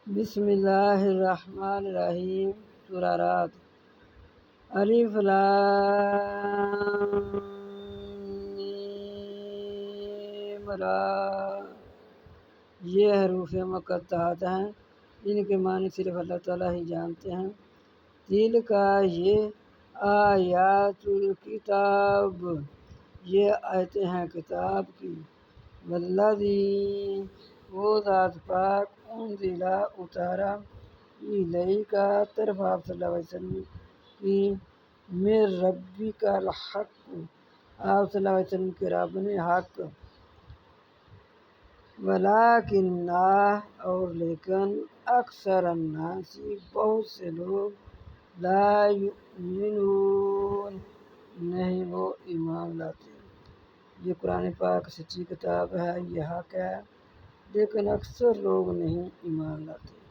بسم اللہ الرحمن الرحیم۔ سورہ رعد۔ الف لام میم را، یہ حروف مقطعات ہیں، ان کے معنی صرف اللہ تعالیٰ ہی جانتے ہیں۔ تل کا، یہ آیات الکتاب، یہ آیتیں ہیں کتاب کی۔ والذی، وہ ذات پاک، انزلہ اتارا، الیک طرف آپ صلی اللہ علیہ وسلم کی، من ربک الحق، آپ صلی اللہ علیہ وسلم کے رب نے حق، ولکن، اور لیکن، اکثر الناس، بہت سے لوگ، لا یؤمنون، نہیں وہ ایمان لاتے۔ یہ قرآن پاک سچی کتاب ہے، یہ حق ہے، لیکن اکثر لوگ نہیں ایمان لاتے۔